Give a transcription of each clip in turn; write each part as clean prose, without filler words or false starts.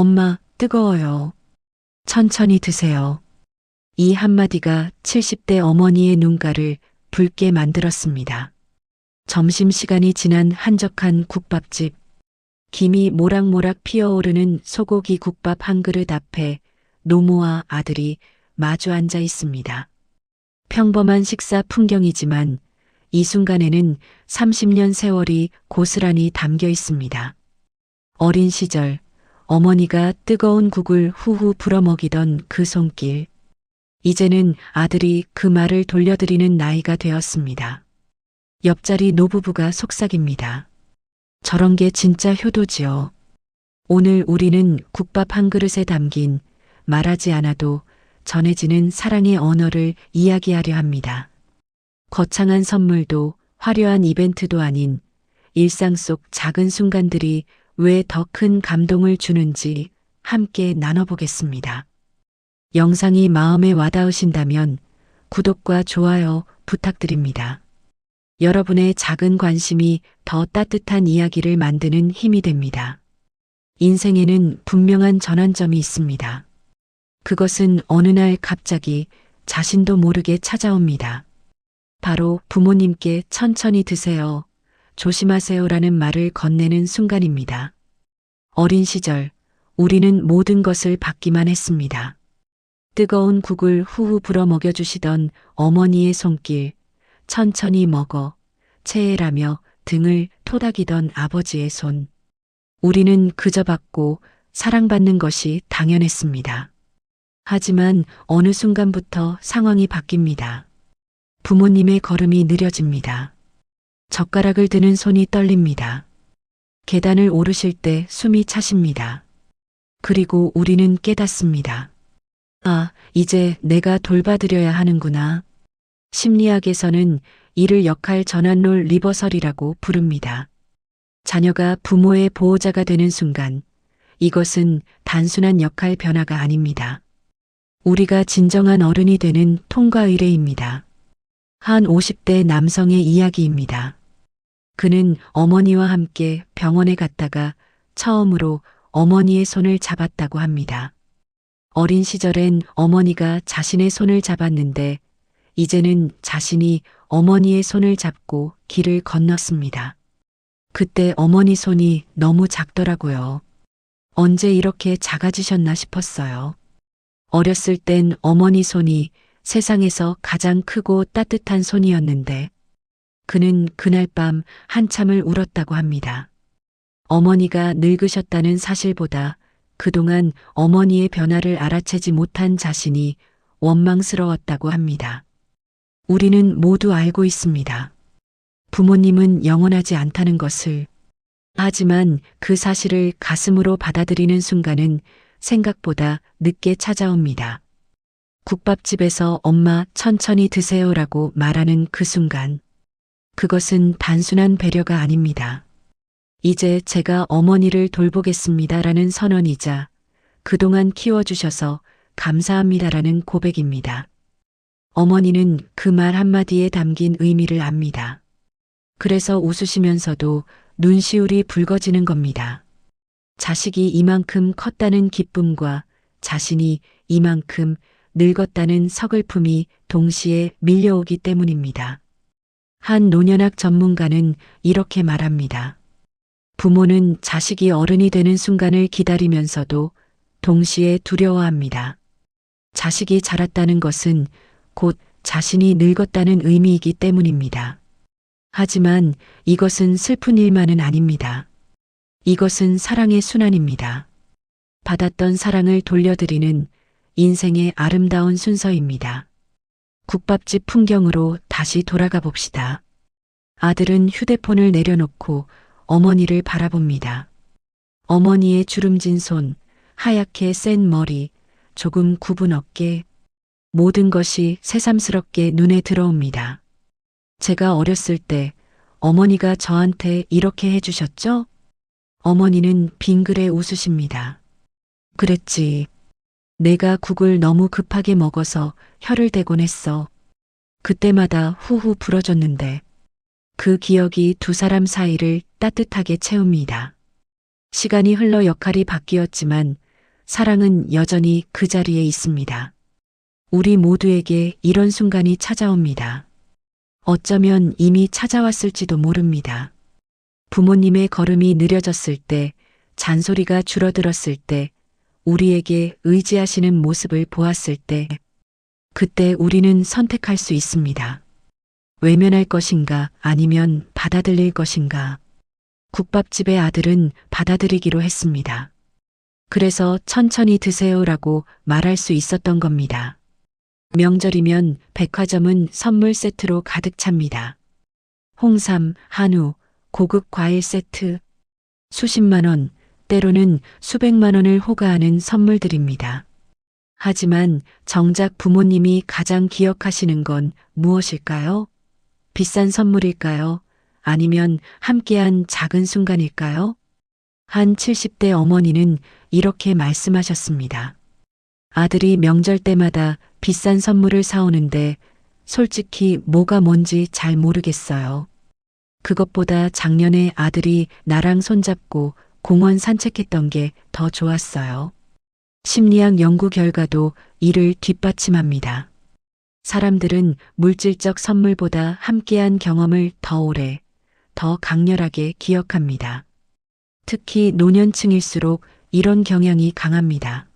엄마, 뜨거워요. 천천히 드세요. 이 한마디가 70대 어머니의 눈가를 붉게 만들었습니다. 점심시간이 지난 한적한 국밥집. 김이 모락모락 피어오르는 소고기 국밥 한 그릇 앞에 노모와 아들이 마주 앉아 있습니다. 평범한 식사 풍경이지만 이 순간에는 30년 세월이 고스란히 담겨 있습니다. 어린 시절 어머니가 뜨거운 국을 후후 불어먹이던 그 손길. 이제는 아들이 그 말을 돌려드리는 나이가 되었습니다. 옆자리 노부부가 속삭입니다. 저런 게 진짜 효도지요. 오늘 우리는 국밥 한 그릇에 담긴 말하지 않아도 전해지는 사랑의 언어를 이야기하려 합니다. 거창한 선물도 화려한 이벤트도 아닌 일상 속 작은 순간들이 왜 더 큰 감동을 주는지 함께 나눠보겠습니다. 영상이 마음에 와닿으신다면 구독과 좋아요 부탁드립니다. 여러분의 작은 관심이 더 따뜻한 이야기를 만드는 힘이 됩니다. 인생에는 분명한 전환점이 있습니다. 그것은 어느 날 갑자기 자신도 모르게 찾아옵니다. 바로 부모님께 천천히 드세요, 조심하세요라는 말을 건네는 순간입니다. 어린 시절 우리는 모든 것을 받기만 했습니다. 뜨거운 국을 후후 불어 먹여주시던 어머니의 손길, 천천히 먹어, 체해라며 등을 토닥이던 아버지의 손. 우리는 그저 받고 사랑받는 것이 당연했습니다. 하지만 어느 순간부터 상황이 바뀝니다. 부모님의 걸음이 느려집니다. 젓가락을 드는 손이 떨립니다. 계단을 오르실 때 숨이 차십니다. 그리고 우리는 깨닫습니다. 아, 이제 내가 돌봐드려야 하는구나. 심리학에서는 이를 역할 전환롤 리버설이라고 부릅니다. 자녀가 부모의 보호자가 되는 순간 이것은 단순한 역할 변화가 아닙니다. 우리가 진정한 어른이 되는 통과 의례입니다. 한 50대 남성의 이야기입니다. 그는 어머니와 함께 병원에 갔다가 처음으로 어머니의 손을 잡았다고 합니다. 어린 시절엔 어머니가 자신의 손을 잡았는데 이제는 자신이 어머니의 손을 잡고 길을 건넜습니다. 그때 어머니 손이 너무 작더라고요. 언제 이렇게 작아지셨나 싶었어요. 어렸을 땐 어머니 손이 세상에서 가장 크고 따뜻한 손이었는데 그는 그날 밤 한참을 울었다고 합니다. 어머니가 늙으셨다는 사실보다 그동안 어머니의 변화를 알아채지 못한 자신이 원망스러웠다고 합니다. 우리는 모두 알고 있습니다. 부모님은 영원하지 않다는 것을. 하지만 그 사실을 가슴으로 받아들이는 순간은 생각보다 늦게 찾아옵니다. 국밥집에서 엄마 천천히 드세요라고 말하는 그 순간. 그것은 단순한 배려가 아닙니다. 이제 제가 어머니를 돌보겠습니다라는 선언이자 그동안 키워주셔서 감사합니다라는 고백입니다. 어머니는 그 말 한마디에 담긴 의미를 압니다. 그래서 웃으시면서도 눈시울이 붉어지는 겁니다. 자식이 이만큼 컸다는 기쁨과 자신이 이만큼 늙었다는 서글픔이 동시에 밀려오기 때문입니다. 한 노년학 전문가는 이렇게 말합니다. 부모는 자식이 어른이 되는 순간을 기다리면서도 동시에 두려워합니다. 자식이 자랐다는 것은 곧 자신이 늙었다는 의미이기 때문입니다. 하지만 이것은 슬픈 일만은 아닙니다. 이것은 사랑의 순환입니다. 받았던 사랑을 돌려드리는 인생의 아름다운 순서입니다. 국밥집 풍경으로 다시 돌아가 봅시다. 아들은 휴대폰을 내려놓고 어머니를 바라봅니다. 어머니의 주름진 손, 하얗게 센 머리, 조금 굽은 어깨, 모든 것이 새삼스럽게 눈에 들어옵니다. 제가 어렸을 때 어머니가 저한테 이렇게 해주셨죠? 어머니는 빙그레 웃으십니다. 그랬지. 내가 국을 너무 급하게 먹어서 혀를 대곤 했어. 그때마다 후후 불어줬는데 그 기억이 두 사람 사이를 따뜻하게 채웁니다. 시간이 흘러 역할이 바뀌었지만 사랑은 여전히 그 자리에 있습니다. 우리 모두에게 이런 순간이 찾아옵니다. 어쩌면 이미 찾아왔을지도 모릅니다. 부모님의 걸음이 느려졌을 때, 잔소리가 줄어들었을 때, 우리에게 의지하시는 모습을 보았을 때, 그때 우리는 선택할 수 있습니다. 외면할 것인가 아니면 받아들일 것인가. 국밥집의 아들은 받아들이기로 했습니다. 그래서 천천히 드세요라고 말할 수 있었던 겁니다. 명절이면 백화점은 선물 세트로 가득 찹니다. 홍삼, 한우, 고급 과일 세트, 수십만 원, 때로는 수백만 원을 호가하는 선물들입니다. 하지만 정작 부모님이 가장 기억하시는 건 무엇일까요? 비싼 선물일까요? 아니면 함께한 작은 순간일까요? 한 70대 어머니는 이렇게 말씀하셨습니다. 아들이 명절 때마다 비싼 선물을 사오는데 솔직히 뭐가 뭔지 잘 모르겠어요. 그것보다 작년에 아들이 나랑 손잡고 공원 산책했던 게 더 좋았어요. 심리학 연구 결과도 이를 뒷받침합니다. 사람들은 물질적 선물보다 함께한 경험을 더 오래, 더 강렬하게 기억합니다. 특히 노년층일수록 이런 경향이 강합니다.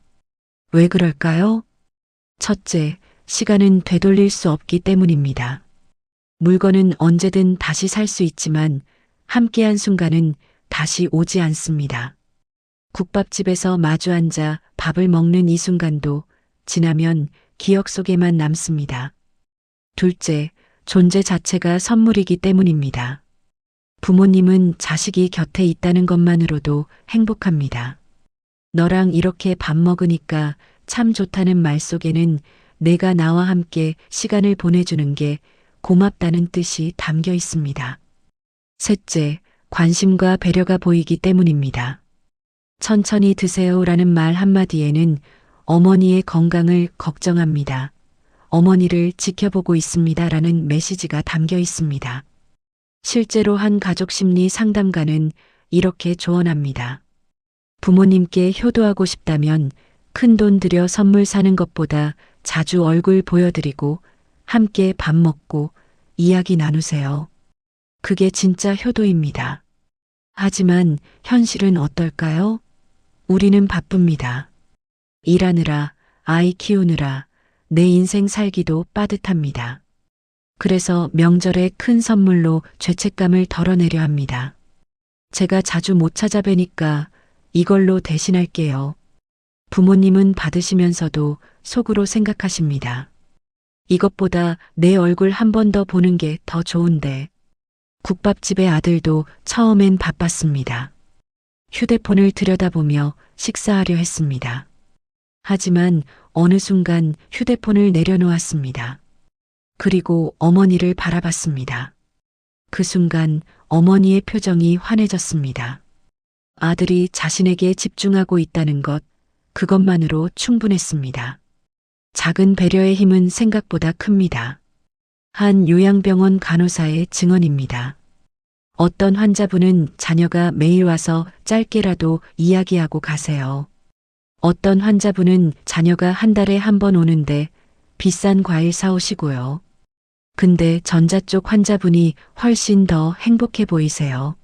왜 그럴까요? 첫째, 시간은 되돌릴 수 없기 때문입니다. 물건은 언제든 다시 살 수 있지만 함께한 순간은 다시 오지 않습니다. 국밥집에서 마주 앉아 밥을 먹는 이 순간도 지나면 기억 속에만 남습니다. 둘째, 존재 자체가 선물이기 때문입니다. 부모님은 자식이 곁에 있다는 것만으로도 행복합니다. 너랑 이렇게 밥 먹으니까 참 좋다는 말 속에는 내가 나와 함께 시간을 보내주는 게 고맙다는 뜻이 담겨 있습니다. 셋째, 관심과 배려가 보이기 때문입니다. 천천히 드세요라는 말 한마디에는 어머니의 건강을 걱정합니다. 어머니를 지켜보고 있습니다라는 메시지가 담겨 있습니다. 실제로 한 가족 심리 상담가는 이렇게 조언합니다. 부모님께 효도하고 싶다면 큰돈 들여 선물 사는 것보다 자주 얼굴 보여드리고 함께 밥 먹고 이야기 나누세요. 그게 진짜 효도입니다. 하지만 현실은 어떨까요? 우리는 바쁩니다. 일하느라, 아이 키우느라, 내 인생 살기도 빠듯합니다. 그래서 명절에 큰 선물로 죄책감을 덜어내려 합니다. 제가 자주 못 찾아뵈니까 이걸로 대신할게요. 부모님은 받으시면서도 속으로 생각하십니다. 이것보다 내 얼굴 한 번 더 보는 게 더 좋은데. 국밥집의 아들도 처음엔 바빴습니다. 휴대폰을 들여다보며 식사하려 했습니다. 하지만 어느 순간 휴대폰을 내려놓았습니다. 그리고 어머니를 바라봤습니다. 그 순간 어머니의 표정이 환해졌습니다. 아들이 자신에게 집중하고 있다는 것, 그것만으로 충분했습니다. 작은 배려의 힘은 생각보다 큽니다. 한 요양병원 간호사의 증언입니다. 어떤 환자분은 자녀가 매일 와서 짧게라도 이야기하고 가세요. 어떤 환자분은 자녀가 한 달에 한 번 오는데 비싼 과일 사오시고요. 근데 전자 쪽 환자분이 훨씬 더 행복해 보이세요.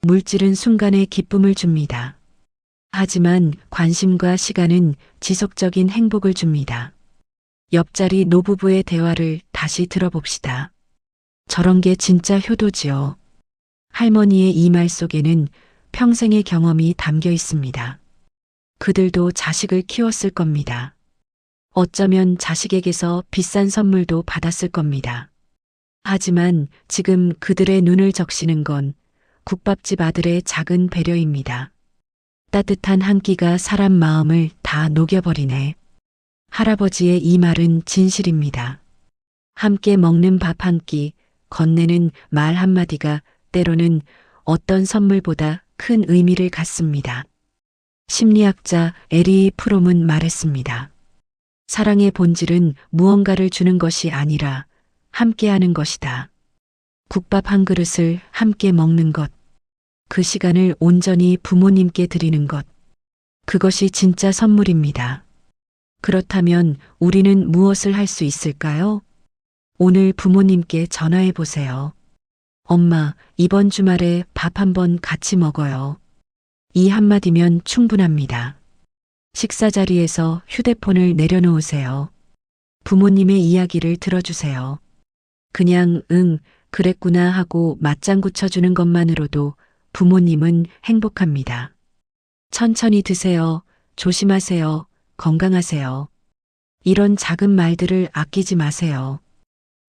물질은 순간의 기쁨을 줍니다. 하지만 관심과 시간은 지속적인 행복을 줍니다. 옆자리 노부부의 대화를 다시 들어봅시다. 저런 게 진짜 효도지요. 할머니의 이 말 속에는 평생의 경험이 담겨 있습니다. 그들도 자식을 키웠을 겁니다. 어쩌면 자식에게서 비싼 선물도 받았을 겁니다. 하지만 지금 그들의 눈을 적시는 건 국밥집 아들의 작은 배려입니다. 따뜻한 한 끼가 사람 마음을 다 녹여버리네. 할아버지의 이 말은 진실입니다. 함께 먹는 밥 한 끼, 건네는 말 한마디가 때로는 어떤 선물보다 큰 의미를 갖습니다. 심리학자 에리 프롬은 말했습니다. 사랑의 본질은 무언가를 주는 것이 아니라 함께하는 것이다. 국밥 한 그릇을 함께 먹는 것, 그 시간을 온전히 부모님께 드리는 것, 그것이 진짜 선물입니다. 그렇다면 우리는 무엇을 할 수 있을까요? 오늘 부모님께 전화해 보세요. 엄마, 이번 주말에 밥 한번 같이 먹어요. 이 한마디면 충분합니다. 식사 자리에서 휴대폰을 내려놓으세요. 부모님의 이야기를 들어주세요. 그냥 응, 그랬구나 하고 맞장구 쳐주는 것만으로도 부모님은 행복합니다. 천천히 드세요. 조심하세요. 건강하세요. 이런 작은 말들을 아끼지 마세요.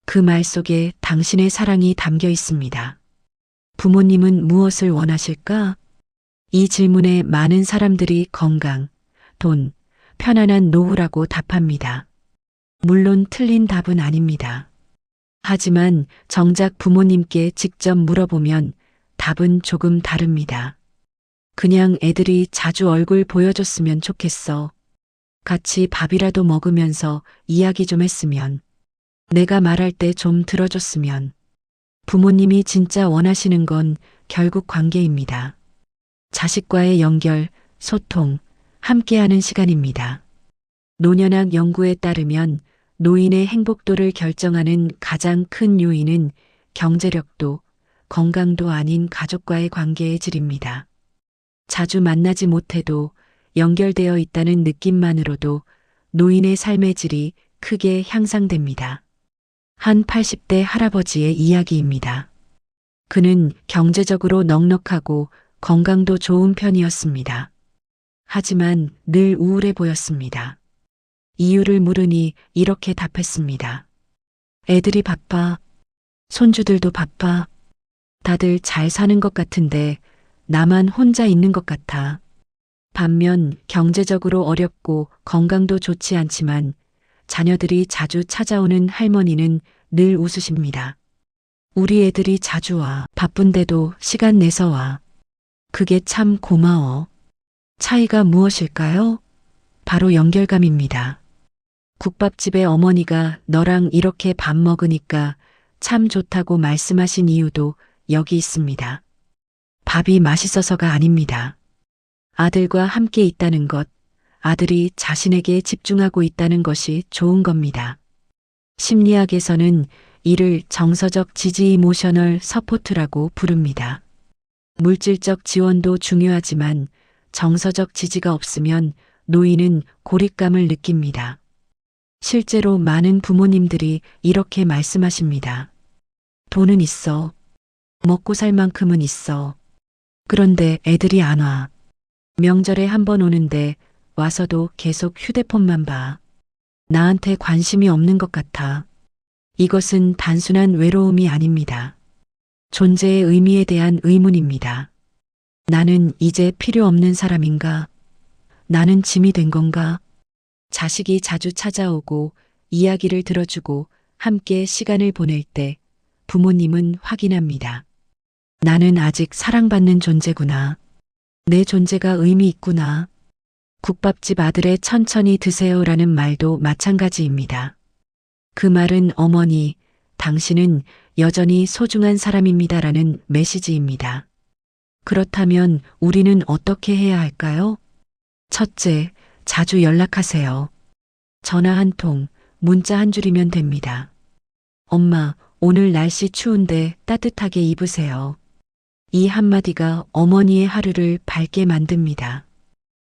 그 말 속에 당신의 사랑이 담겨 있습니다. 부모님은 무엇을 원하실까? 이 질문에 많은 사람들이 건강, 돈, 편안한 노후라고 답합니다. 물론 틀린 답은 아닙니다. 하지만 정작 부모님께 직접 물어보면 답은 조금 다릅니다. 그냥 애들이 자주 얼굴 보여줬으면 좋겠어. 같이 밥이라도 먹으면서 이야기 좀 했으면. 내가 말할 때 좀 들어줬으면. 부모님이 진짜 원하시는 건 결국 관계입니다. 자식과의 연결, 소통, 함께하는 시간입니다. 노년학 연구에 따르면 노인의 행복도를 결정하는 가장 큰 요인은 경제력도, 건강도 아닌 가족과의 관계의 질입니다. 자주 만나지 못해도 연결되어 있다는 느낌만으로도 노인의 삶의 질이 크게 향상됩니다. 한 80대 할아버지의 이야기입니다. 그는 경제적으로 넉넉하고 건강도 좋은 편이었습니다. 하지만 늘 우울해 보였습니다. 이유를 물으니 이렇게 답했습니다. 애들이 바빠. 손주들도 바빠. 다들 잘 사는 것 같은데 나만 혼자 있는 것 같아. 반면 경제적으로 어렵고 건강도 좋지 않지만 자녀들이 자주 찾아오는 할머니는 늘 웃으십니다. 우리 애들이 자주 와. 바쁜데도 시간 내서 와. 그게 참 고마워. 차이가 무엇일까요? 바로 연결감입니다. 국밥집의 어머니가 너랑 이렇게 밥 먹으니까 참 좋다고 말씀하신 이유도 여기 있습니다. 밥이 맛있어서가 아닙니다. 아들과 함께 있다는 것, 아들이 자신에게 집중하고 있다는 것이 좋은 겁니다. 심리학에서는 이를 정서적 지지 이모셔널 서포트라고 부릅니다. 물질적 지원도 중요하지만 정서적 지지가 없으면 노인은 고립감을 느낍니다. 실제로 많은 부모님들이 이렇게 말씀하십니다. 돈은 있어. 먹고 살 만큼은 있어. 그런데 애들이 안 와. 명절에 한 번 오는데 와서도 계속 휴대폰만 봐. 나한테 관심이 없는 것 같아. 이것은 단순한 외로움이 아닙니다. 존재의 의미에 대한 의문입니다. 나는 이제 필요 없는 사람인가? 나는 짐이 된 건가? 자식이 자주 찾아오고 이야기를 들어주고 함께 시간을 보낼 때 부모님은 확인합니다. 나는 아직 사랑받는 존재구나. 내 존재가 의미 있구나. 국밥집 아들의 천천히 드세요라는 말도 마찬가지입니다. 그 말은 어머니, 당신은 여전히 소중한 사람입니다라는 메시지입니다. 그렇다면 우리는 어떻게 해야 할까요? 첫째, 자주 연락하세요. 전화 한 통, 문자 한 줄이면 됩니다. 엄마, 오늘 날씨 추운데 따뜻하게 입으세요. 이 한마디가 어머니의 하루를 밝게 만듭니다.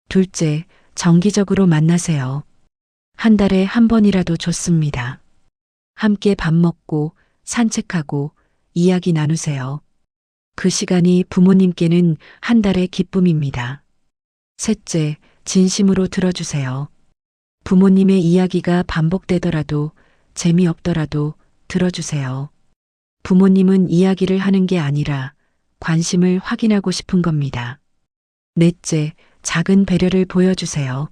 둘째, 정기적으로 만나세요. 한 달에 한 번이라도 좋습니다. 함께 밥 먹고 산책하고 이야기 나누세요. 그 시간이 부모님께는 한 달의 기쁨입니다. 셋째, 진심으로 들어주세요. 부모님의 이야기가 반복되더라도 재미없더라도 들어주세요. 부모님은 이야기를 하는 게 아니라 관심을 확인하고 싶은 겁니다. 넷째, 작은 배려를 보여주세요.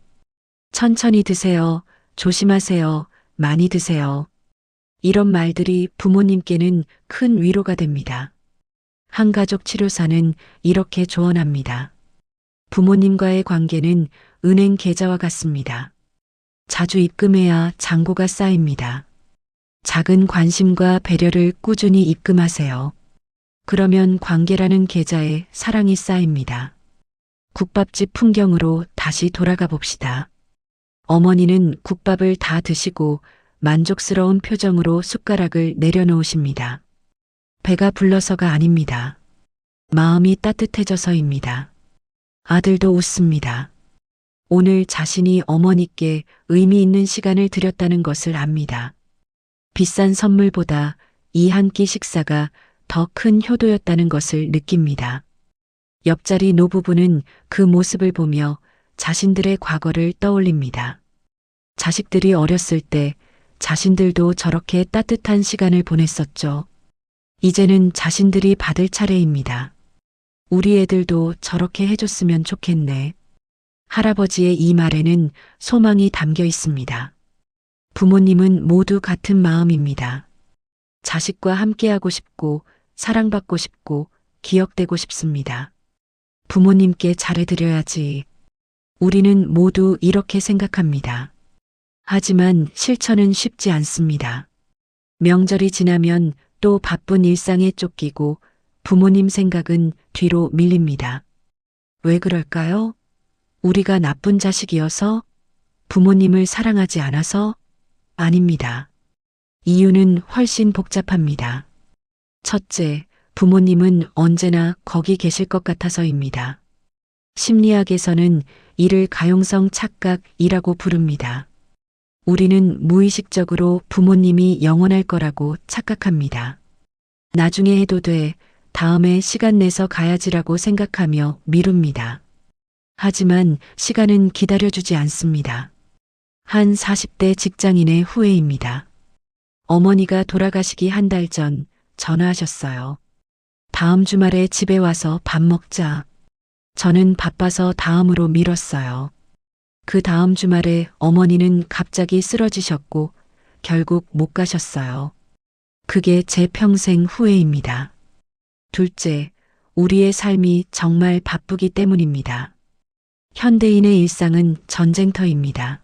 천천히 드세요. 조심하세요. 많이 드세요. 이런 말들이 부모님께는 큰 위로가 됩니다. 한가족 치료사는 이렇게 조언합니다. 부모님과의 관계는 은행 계좌와 같습니다. 자주 입금해야 잔고가 쌓입니다. 작은 관심과 배려를 꾸준히 입금하세요. 그러면 관계라는 계좌에 사랑이 쌓입니다. 국밥집 풍경으로 다시 돌아가 봅시다. 어머니는 국밥을 다 드시고 만족스러운 표정으로 숟가락을 내려놓으십니다. 배가 불러서가 아닙니다. 마음이 따뜻해져서입니다. 아들도 웃습니다. 오늘 자신이 어머니께 의미 있는 시간을 드렸다는 것을 압니다. 비싼 선물보다 이 한 끼 식사가 더 큰 효도였다는 것을 느낍니다. 옆자리 노부부는 그 모습을 보며 자신들의 과거를 떠올립니다. 자식들이 어렸을 때 자신들도 저렇게 따뜻한 시간을 보냈었죠. 이제는 자신들이 받을 차례입니다. 우리 애들도 저렇게 해줬으면 좋겠네. 할아버지의 이 말에는 소망이 담겨 있습니다. 부모님은 모두 같은 마음입니다. 자식과 함께하고 싶고 사랑받고 싶고 기억되고 싶습니다. 부모님께 잘해드려야지. 우리는 모두 이렇게 생각합니다. 하지만 실천은 쉽지 않습니다. 명절이 지나면 또 바쁜 일상에 쫓기고 부모님 생각은 뒤로 밀립니다. 왜 그럴까요? 우리가 나쁜 자식이어서? 부모님을 사랑하지 않아서? 아닙니다. 이유는 훨씬 복잡합니다. 첫째, 부모님은 언제나 거기 계실 것 같아서입니다. 심리학에서는 이를 가용성 착각이라고 부릅니다. 우리는 무의식적으로 부모님이 영원할 거라고 착각합니다. 나중에 해도 돼, 다음에 시간 내서 가야지라고 생각하며 미룹니다. 하지만 시간은 기다려주지 않습니다. 한 40대 직장인의 후회입니다. 어머니가 돌아가시기 한 달 전 전화하셨어요. 다음 주말에 집에 와서 밥 먹자. 저는 바빠서 다음으로 미뤘어요. 그 다음 주말에 어머니는 갑자기 쓰러지셨고 결국 못 가셨어요. 그게 제 평생 후회입니다. 둘째, 우리의 삶이 정말 바쁘기 때문입니다. 현대인의 일상은 전쟁터입니다.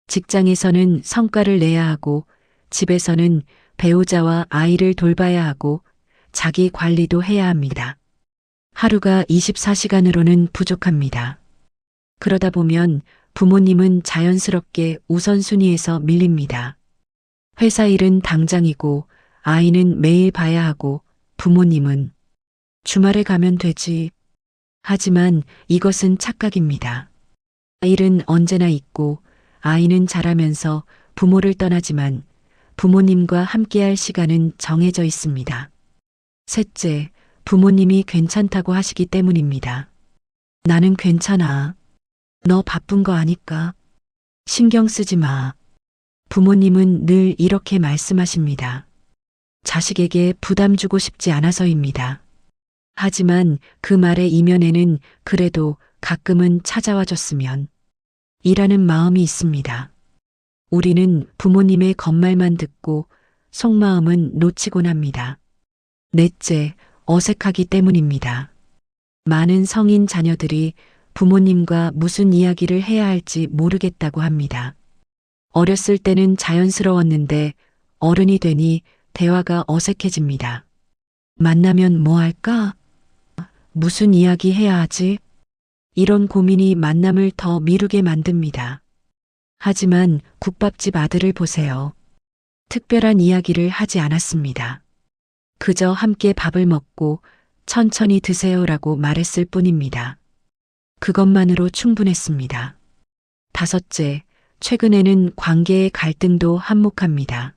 직장에서는 성과를 내야 하고 집에서는 배우자와 아이를 돌봐야 하고 자기 관리도 해야 합니다. 하루가 24시간으로는 부족합니다. 그러다 보면 부모님은 자연스럽게 우선순위에서 밀립니다. 회사 일은 당장이고 아이는 매일 봐야 하고 부모님은 주말에 가면 되지. 하지만 이것은 착각입니다. 일은 언제나 있고 아이는 자라면서 부모를 떠나지만 부모님과 함께할 시간은 정해져 있습니다. 셋째, 부모님이 괜찮다고 하시기 때문입니다. 나는 괜찮아. 너 바쁜 거 아니까. 신경 쓰지 마. 부모님은 늘 이렇게 말씀하십니다. 자식에게 부담 주고 싶지 않아서입니다. 하지만 그 말의 이면에는 그래도 가끔은 찾아와 줬으면 이라는 마음이 있습니다. 우리는 부모님의 겉말만 듣고 속마음은 놓치곤 합니다. 넷째, 어색하기 때문입니다. 많은 성인 자녀들이 부모님과 무슨 이야기를 해야 할지 모르겠다고 합니다. 어렸을 때는 자연스러웠는데 어른이 되니 대화가 어색해집니다. 만나면 뭐 할까? 무슨 이야기 해야 하지? 이런 고민이 만남을 더 미루게 만듭니다. 하지만 국밥집 아들을 보세요. 특별한 이야기를 하지 않았습니다. 그저 함께 밥을 먹고 천천히 드세요라고 말했을 뿐입니다. 그것만으로 충분했습니다. 다섯째, 최근에는 관계의 갈등도 한몫합니다.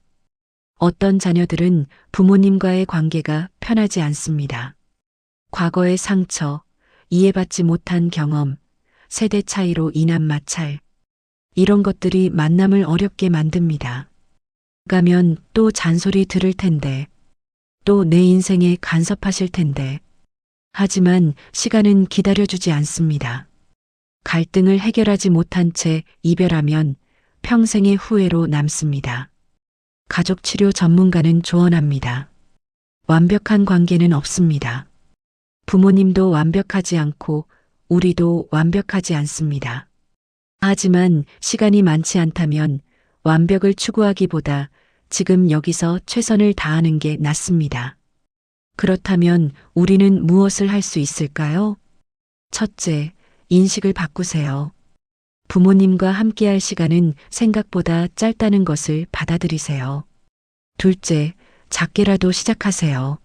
어떤 자녀들은 부모님과의 관계가 편하지 않습니다. 과거의 상처, 이해받지 못한 경험, 세대 차이로 인한 마찰, 이런 것들이 만남을 어렵게 만듭니다. 가면 또 잔소리 들을 텐데, 또 내 인생에 간섭하실 텐데. 하지만 시간은 기다려주지 않습니다. 갈등을 해결하지 못한 채 이별하면 평생의 후회로 남습니다. 가족치료 전문가는 조언합니다. 완벽한 관계는 없습니다. 부모님도 완벽하지 않고 우리도 완벽하지 않습니다. 하지만 시간이 많지 않다면 완벽을 추구하기보다 지금 여기서 최선을 다하는 게 낫습니다. 그렇다면 우리는 무엇을 할 수 있을까요? 첫째, 인식을 바꾸세요. 부모님과 함께할 시간은 생각보다 짧다는 것을 받아들이세요. 둘째, 작게라도 시작하세요.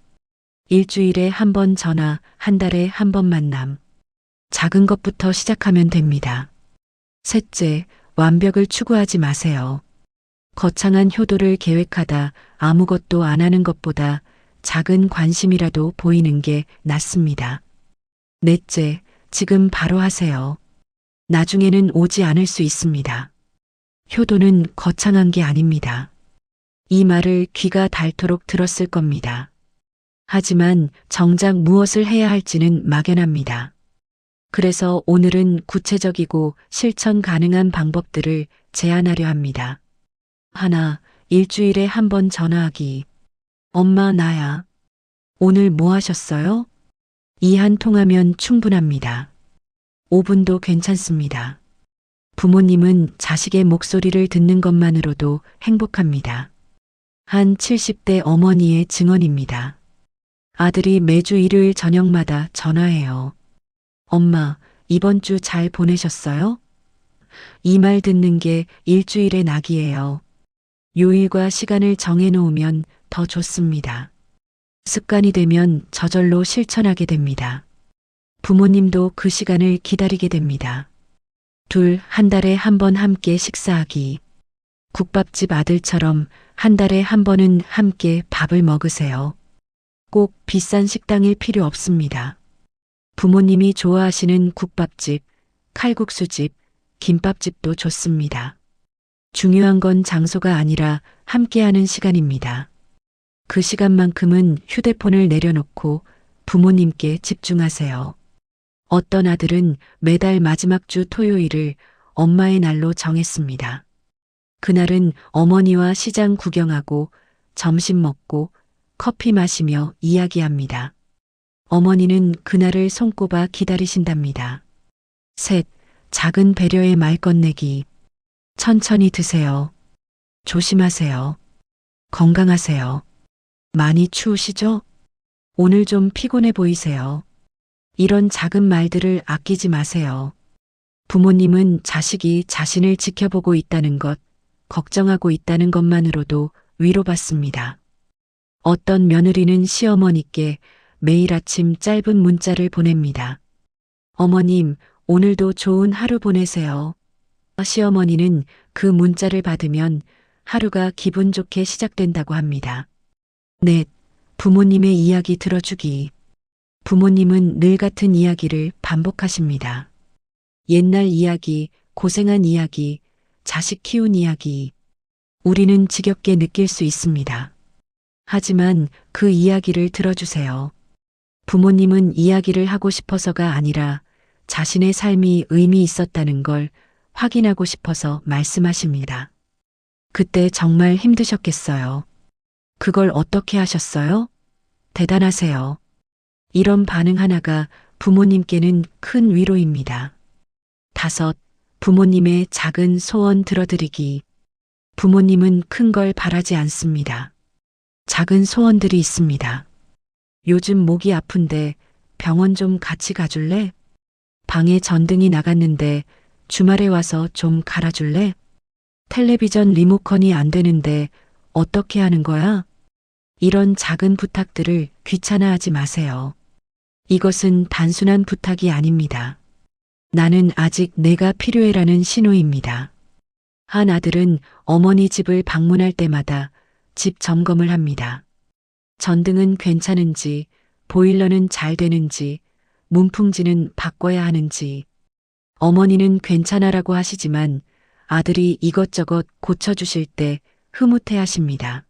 일주일에 한 번 전화, 한 달에 한 번 만남. 작은 것부터 시작하면 됩니다. 셋째, 완벽을 추구하지 마세요. 거창한 효도를 계획하다 아무것도 안 하는 것보다 작은 관심이라도 보이는 게 낫습니다. 넷째, 지금 바로 하세요. 나중에는 오지 않을 수 있습니다. 효도는 거창한 게 아닙니다. 이 말을 귀가 닳도록 들었을 겁니다. 하지만 정작 무엇을 해야 할지는 막연합니다. 그래서 오늘은 구체적이고 실천 가능한 방법들을 제안하려 합니다. 하나, 일주일에 한 번 전화하기. 엄마, 나야. 오늘 뭐 하셨어요? 이 한 통하면 충분합니다. 5분도 괜찮습니다. 부모님은 자식의 목소리를 듣는 것만으로도 행복합니다. 한 70대 어머니의 증언입니다. 아들이 매주 일요일 저녁마다 전화해요. 엄마, 이번 주 잘 보내셨어요? 이 말 듣는 게 일주일의 낙이에요. 요일과 시간을 정해놓으면 더 좋습니다. 습관이 되면 저절로 실천하게 됩니다. 부모님도 그 시간을 기다리게 됩니다. 둘, 한 달에 한 번 함께 식사하기. 국밥집 아들처럼 한 달에 한 번은 함께 밥을 먹으세요. 꼭 비싼 식당일 필요 없습니다. 부모님이 좋아하시는 국밥집, 칼국수집, 김밥집도 좋습니다. 중요한 건 장소가 아니라 함께하는 시간입니다. 그 시간만큼은 휴대폰을 내려놓고 부모님께 집중하세요. 어떤 아들은 매달 마지막 주 토요일을 엄마의 날로 정했습니다. 그날은 어머니와 시장 구경하고 점심 먹고 커피 마시며 이야기합니다. 어머니는 그날을 손꼽아 기다리신답니다. 셋, 작은 배려의 말 건네기. 천천히 드세요. 조심하세요. 건강하세요. 많이 추우시죠? 오늘 좀 피곤해 보이세요. 이런 작은 말들을 아끼지 마세요. 부모님은 자식이 자신을 지켜보고 있다는 것, 걱정하고 있다는 것만으로도 위로받습니다. 어떤 며느리는 시어머니께 매일 아침 짧은 문자를 보냅니다. 어머님, 오늘도 좋은 하루 보내세요. 시어머니는 그 문자를 받으면 하루가 기분 좋게 시작된다고 합니다. 넷, 부모님의 이야기 들어주기. 부모님은 늘 같은 이야기를 반복하십니다. 옛날 이야기, 고생한 이야기, 자식 키운 이야기. 우리는 지겹게 느낄 수 있습니다. 하지만 그 이야기를 들어주세요. 부모님은 이야기를 하고 싶어서가 아니라 자신의 삶이 의미 있었다는 걸 확인하고 싶어서 말씀하십니다. 그때 정말 힘드셨겠어요. 그걸 어떻게 하셨어요? 대단하세요. 이런 반응 하나가 부모님께는 큰 위로입니다. 다섯, 부모님의 작은 소원 들어드리기. 부모님은 큰 걸 바라지 않습니다. 작은 소원들이 있습니다. 요즘 목이 아픈데 병원 좀 같이 가줄래? 방에 전등이 나갔는데 주말에 와서 좀 갈아줄래? 텔레비전 리모컨이 안 되는데 어떻게 하는 거야? 이런 작은 부탁들을 귀찮아하지 마세요. 이것은 단순한 부탁이 아닙니다. 나는 아직 내가 필요해라는 신호입니다. 한 아들은 어머니 집을 방문할 때마다 집 점검을 합니다. 전등은 괜찮은지, 보일러는 잘 되는지, 문풍지는 바꿔야 하는지. 어머니는 괜찮아라고 하시지만 아들이 이것저것 고쳐주실 때 흐뭇해 하십니다.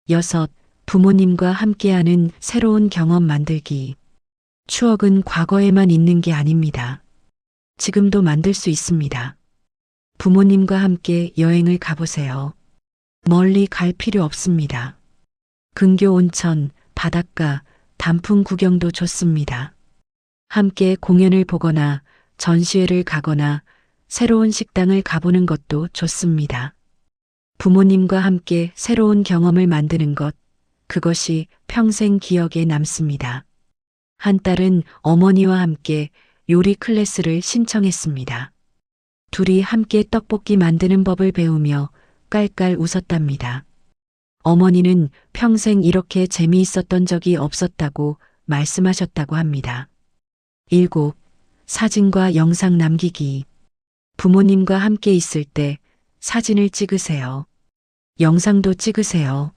여섯, 부모님과 함께하는 새로운 경험 만들기. 추억은 과거에만 있는 게 아닙니다. 지금도 만들 수 있습니다. 부모님과 함께 여행을 가보세요. 멀리 갈 필요 없습니다. 근교 온천, 바닷가, 단풍 구경도 좋습니다. 함께 공연을 보거나 전시회를 가거나 새로운 식당을 가보는 것도 좋습니다. 부모님과 함께 새로운 경험을 만드는 것, 그것이 평생 기억에 남습니다. 한 딸은 어머니와 함께 요리 클래스를 신청했습니다. 둘이 함께 떡볶이 만드는 법을 배우며 깔깔 웃었답니다. 어머니는 평생 이렇게 재미있었던 적이 없었다고 말씀하셨다고 합니다. 7. 사진과 영상 남기기. 부모님과 함께 있을 때 사진을 찍으세요. 영상도 찍으세요.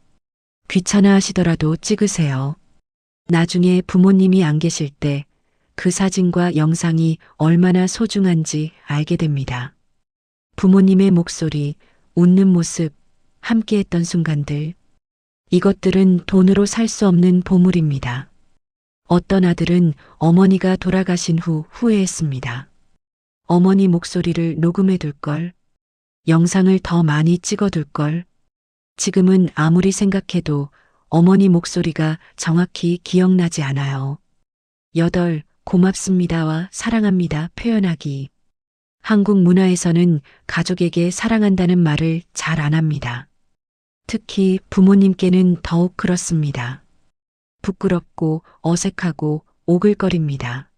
귀찮아 하시더라도 찍으세요. 나중에 부모님이 안 계실 때 그 사진과 영상이 얼마나 소중한지 알게 됩니다. 부모님의 목소리, 웃는 모습, 함께했던 순간들. 이것들은 돈으로 살 수 없는 보물입니다. 어떤 아들은 어머니가 돌아가신 후 후회했습니다. 어머니 목소리를 녹음해 둘 걸, 영상을 더 많이 찍어 둘 걸. 지금은 아무리 생각해도 어머니 목소리가 정확히 기억나지 않아요. 8. 고맙습니다와 사랑합니다 표현하기. 한국 문화에서는 가족에게 사랑한다는 말을 잘 안 합니다. 특히 부모님께는 더욱 그렇습니다. 부끄럽고 어색하고 오글거립니다.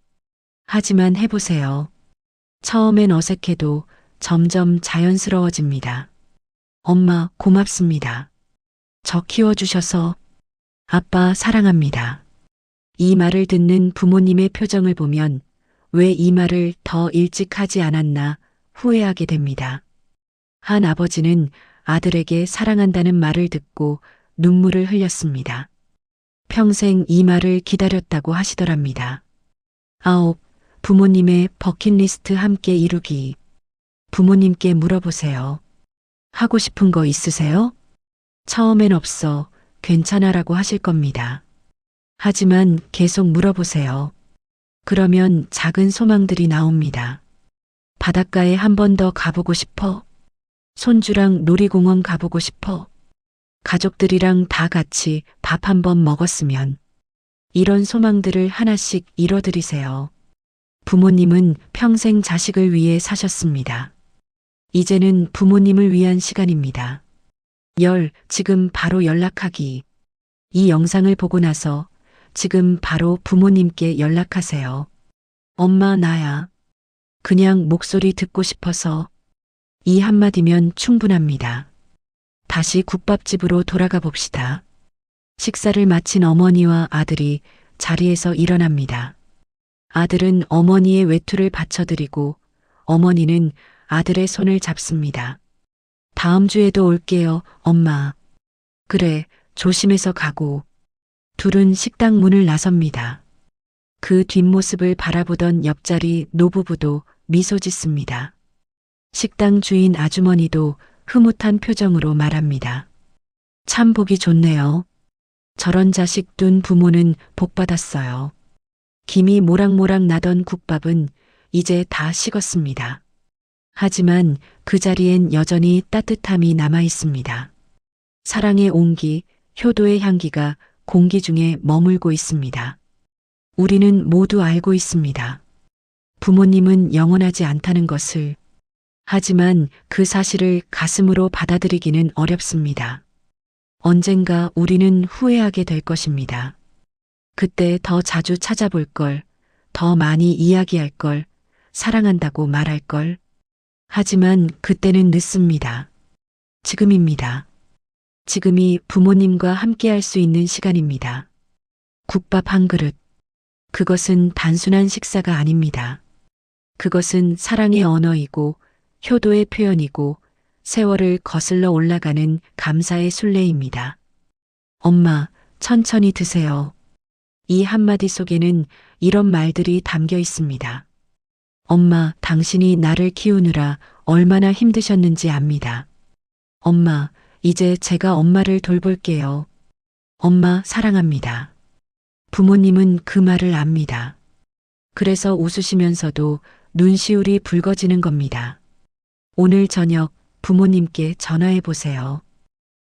하지만 해보세요. 처음엔 어색해도 점점 자연스러워집니다. 엄마 고맙습니다. 저 키워주셔서. 아빠 사랑합니다. 이 말을 듣는 부모님의 표정을 보면 왜 이 말을 더 일찍 하지 않았나 후회하게 됩니다. 한 아버지는 아들에게 사랑한다는 말을 듣고 눈물을 흘렸습니다. 평생 이 말을 기다렸다고 하시더랍니다. 9. 부모님의 버킷리스트 함께 이루기. 부모님께 물어보세요. 하고 싶은 거 있으세요? 처음엔 없어, 괜찮아라고 하실 겁니다. 하지만 계속 물어보세요. 그러면 작은 소망들이 나옵니다. 바닷가에 한 번 더 가보고 싶어. 손주랑 놀이공원 가보고 싶어. 가족들이랑 다 같이 밥 한 번 먹었으면. 이런 소망들을 하나씩 이뤄드리세요. 부모님은 평생 자식을 위해 사셨습니다. 이제는 부모님을 위한 시간입니다. 10. 지금 바로 연락하기. 이 영상을 보고 나서 지금 바로 부모님께 연락하세요. 엄마 나야. 그냥 목소리 듣고 싶어서. 이 한마디면 충분합니다. 다시 국밥집으로 돌아가 봅시다. 식사를 마친 어머니와 아들이 자리에서 일어납니다. 아들은 어머니의 외투를 받쳐드리고 어머니는 아들의 손을 잡습니다. 다음 주에도 올게요, 엄마. 그래, 조심해서 가고. 둘은 식당 문을 나섭니다. 그 뒷모습을 바라보던 옆자리 노부부도 미소 짓습니다. 식당 주인 아주머니도 흐뭇한 표정으로 말합니다. 참 보기 좋네요. 저런 자식 둔 부모는 복 받았어요. 김이 모락모락 나던 국밥은 이제 다 식었습니다. 하지만 그 자리엔 여전히 따뜻함이 남아 있습니다. 사랑의 온기, 효도의 향기가 공기 중에 머물고 있습니다. 우리는 모두 알고 있습니다. 부모님은 영원하지 않다는 것을. 하지만 그 사실을 가슴으로 받아들이기는 어렵습니다. 언젠가 우리는 후회하게 될 것입니다. 그때 더 자주 찾아볼 걸, 더 많이 이야기할 걸, 사랑한다고 말할 걸. 하지만 그때는 늦습니다. 지금입니다. 지금이 부모님과 함께할 수 있는 시간입니다. 국밥 한 그릇. 그것은 단순한 식사가 아닙니다. 그것은 사랑의 언어이고 효도의 표현이고 세월을 거슬러 올라가는 감사의 순례입니다. 엄마, 천천히 드세요. 이 한마디 속에는 이런 말들이 담겨 있습니다. 엄마, 당신이 나를 키우느라 얼마나 힘드셨는지 압니다. 엄마, 이제 제가 엄마를 돌볼게요. 엄마, 사랑합니다. 부모님은 그 말을 압니다. 그래서 웃으시면서도 눈시울이 붉어지는 겁니다. 오늘 저녁 부모님께 전화해 보세요.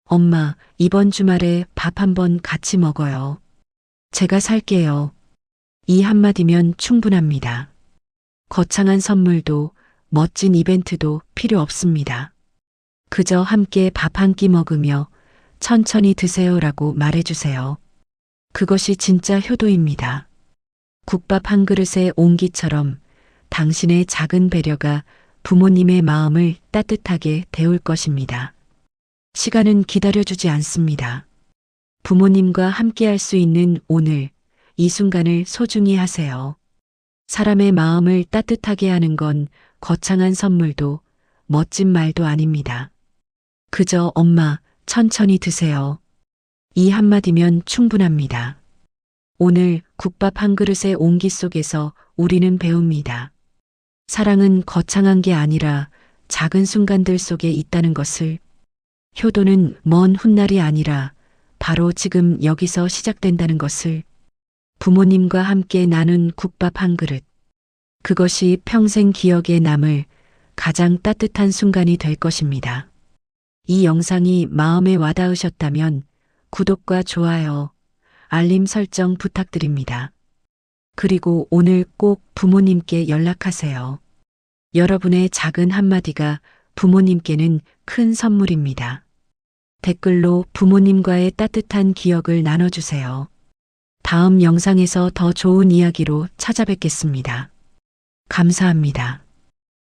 엄마, 이번 주말에 밥 한번 같이 먹어요. 제가 살게요. 이 한마디면 충분합니다. 거창한 선물도 멋진 이벤트도 필요 없습니다. 그저 함께 밥 한 끼 먹으며 천천히 드세요라고 말해주세요. 그것이 진짜 효도입니다. 국밥 한 그릇의 온기처럼 당신의 작은 배려가 부모님의 마음을 따뜻하게 데울 것입니다. 시간은 기다려주지 않습니다. 부모님과 함께할 수 있는 오늘, 이 순간을 소중히 하세요. 사람의 마음을 따뜻하게 하는 건 거창한 선물도 멋진 말도 아닙니다. 그저 엄마, 천천히 드세요. 이 한마디면 충분합니다. 오늘 국밥 한 그릇의 온기 속에서 우리는 배웁니다. 사랑은 거창한 게 아니라 작은 순간들 속에 있다는 것을, 효도는 먼 훗날이 아니라 바로 지금 여기서 시작된다는 것을, 부모님과 함께 나눈 국밥 한 그릇, 그것이 평생 기억에 남을 가장 따뜻한 순간이 될 것입니다. 이 영상이 마음에 와닿으셨다면 구독과 좋아요, 알림 설정 부탁드립니다. 그리고 오늘 꼭 부모님께 연락하세요. 여러분의 작은 한마디가 부모님께는 큰 선물입니다. 댓글로 부모님과의 따뜻한 기억을 나눠주세요. 다음 영상에서 더 좋은 이야기로 찾아뵙겠습니다. 감사합니다.